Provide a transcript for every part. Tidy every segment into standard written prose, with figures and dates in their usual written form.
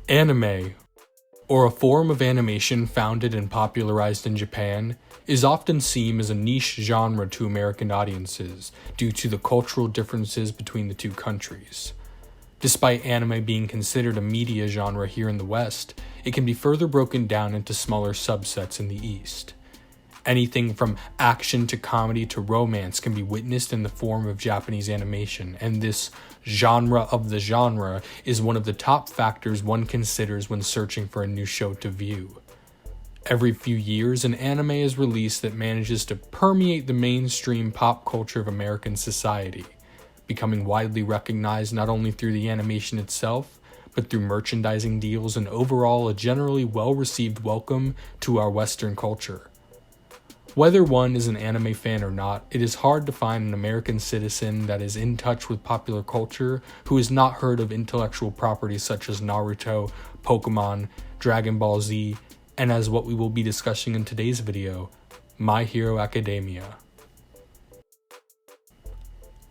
Anime, or a form of animation founded and popularized in Japan, is often seen as a niche genre to American audiences due to the cultural differences between the two countries. Despite anime being considered a media genre here in the West, it can be further broken down into smaller subsets in the East. Anything from action to comedy to romance can be witnessed in the form of Japanese animation, and this genre of the genre is one of the top factors one considers when searching for a new show to view. Every few years, an anime is released that manages to permeate the mainstream pop culture of American society, becoming widely recognized not only through the animation itself, but through merchandising deals and overall a generally well-received welcome to our Western culture. Whether one is an anime fan or not, it is hard to find an American citizen that is in touch with popular culture who has not heard of intellectual properties such as Naruto, Pokemon, Dragon Ball Z, and as what we will be discussing in today's video, My Hero Academia.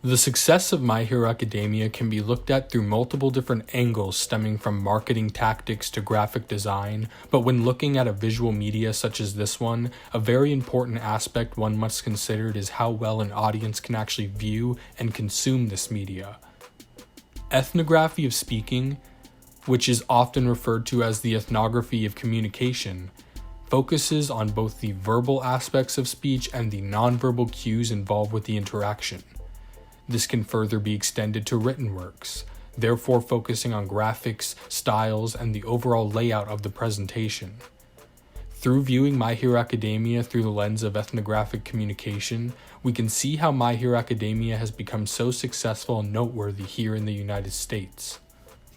The success of My Hero Academia can be looked at through multiple different angles stemming from marketing tactics to graphic design, but when looking at a visual media such as this one, a very important aspect one must consider is how well an audience can actually view and consume this media. Ethnography of speaking, which is often referred to as the ethnography of communication, focuses on both the verbal aspects of speech and the nonverbal cues involved with the interaction. This can further be extended to written works, therefore focusing on graphics, styles, and the overall layout of the presentation. Through viewing My Hero Academia through the lens of ethnographic communication, we can see how My Hero Academia has become so successful and noteworthy here in the United States.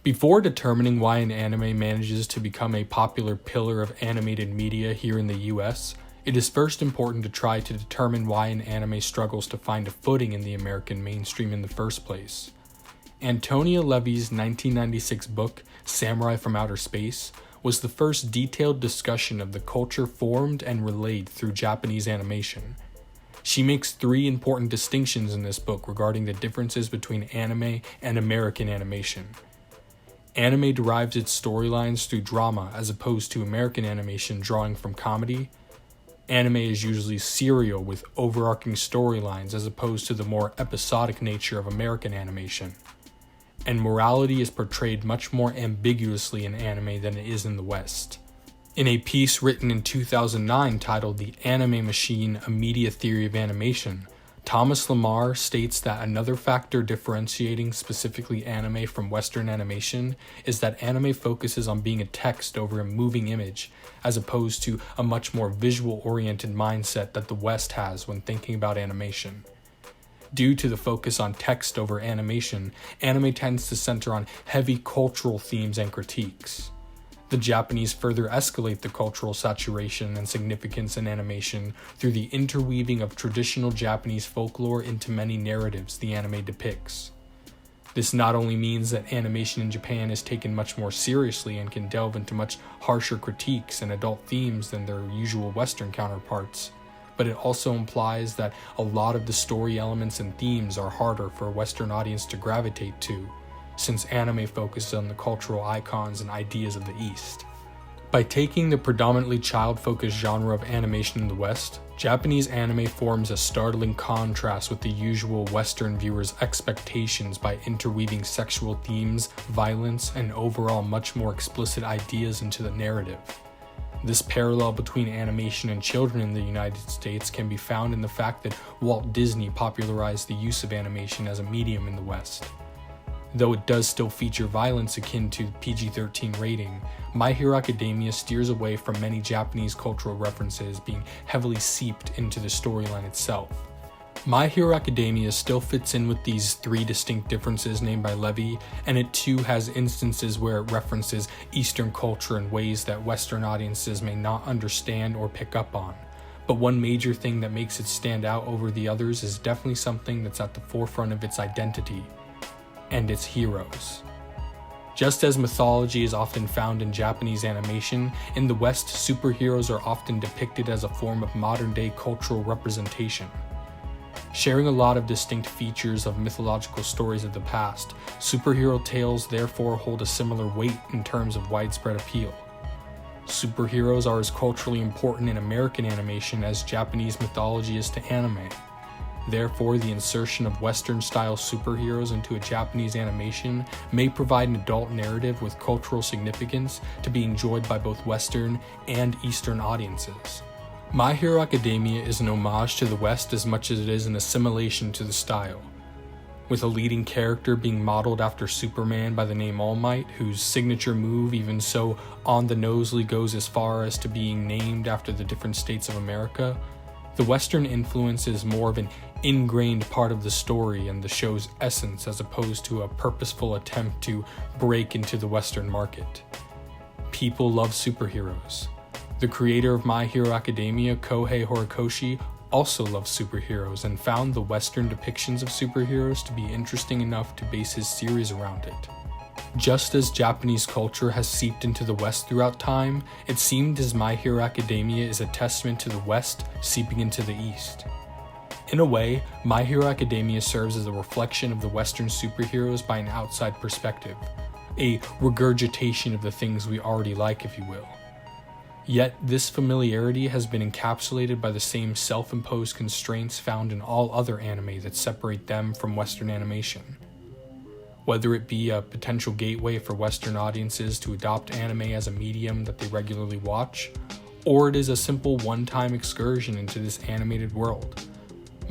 Before determining why an anime manages to become a popular pillar of animated media here in the US, it is first important to try to determine why an anime struggles to find a footing in the American mainstream in the first place. Antonia Levy's 1996 book, Samurai from Outer Space, was the first detailed discussion of the culture formed and relayed through Japanese animation. She makes three important distinctions in this book regarding the differences between anime and American animation. Anime derives its storylines through drama as opposed to American animation drawing from comedy. Anime is usually serial with overarching storylines as opposed to the more episodic nature of American animation. And morality is portrayed much more ambiguously in anime than it is in the West. In a piece written in 2009 titled The Anime Machine: A Media Theory of Animation, Thomas Lamar states that another factor differentiating specifically anime from Western animation is that anime focuses on being a text over a moving image, as opposed to a much more visual-oriented mindset that the West has when thinking about animation. Due to the focus on text over animation, anime tends to center on heavy cultural themes and critiques. The Japanese further escalate the cultural saturation and significance in animation through the interweaving of traditional Japanese folklore into many narratives the anime depicts. This not only means that animation in Japan is taken much more seriously and can delve into much harsher critiques and adult themes than their usual Western counterparts, but it also implies that a lot of the story elements and themes are harder for a Western audience to gravitate to, since anime focuses on the cultural icons and ideas of the East. By taking the predominantly child-focused genre of animation in the West, Japanese anime forms a startling contrast with the usual Western viewers' expectations by interweaving sexual themes, violence, and overall much more explicit ideas into the narrative. This parallel between animation and children in the United States can be found in the fact that Walt Disney popularized the use of animation as a medium in the West. Though it does still feature violence akin to PG-13 rating, My Hero Academia steers away from many Japanese cultural references being heavily seeped into the storyline itself. My Hero Academia still fits in with these three distinct differences named by Levy, and it too has instances where it references Eastern culture in ways that Western audiences may not understand or pick up on. But one major thing that makes it stand out over the others is definitely something that's at the forefront of its identity, and its heroes. Just as mythology is often found in Japanese animation, in the West, superheroes are often depicted as a form of modern-day cultural representation. Sharing a lot of distinct features of mythological stories of the past, superhero tales therefore hold a similar weight in terms of widespread appeal. Superheroes are as culturally important in American animation as Japanese mythology is to anime. Therefore, the insertion of Western-style superheroes into a Japanese animation may provide an adult narrative with cultural significance to be enjoyed by both Western and Eastern audiences. My Hero Academia is an homage to the West as much as it is an assimilation to the style, with a leading character being modeled after Superman by the name All Might, whose signature move even so on-the-nosely goes as far as to being named after the different states of America. The Western influence is more of an ingrained part of the story and the show's essence as opposed to a purposeful attempt to break into the Western market. People love superheroes. The creator of My Hero Academia, Kohei Horikoshi, also loves superheroes and found the Western depictions of superheroes to be interesting enough to base his series around it. Just as Japanese culture has seeped into the West throughout time, it seemed as My Hero Academia is a testament to the West seeping into the East. In a way, My Hero Academia serves as a reflection of the Western superheroes by an outside perspective, a regurgitation of the things we already like, if you will. Yet, this familiarity has been encapsulated by the same self-imposed constraints found in all other anime that separate them from Western animation. Whether it be a potential gateway for Western audiences to adopt anime as a medium that they regularly watch, or it is a simple one-time excursion into this animated world.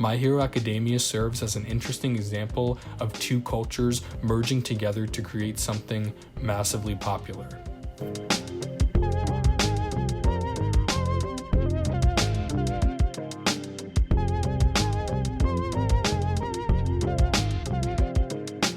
My Hero Academia serves as an interesting example of two cultures merging together to create something massively popular.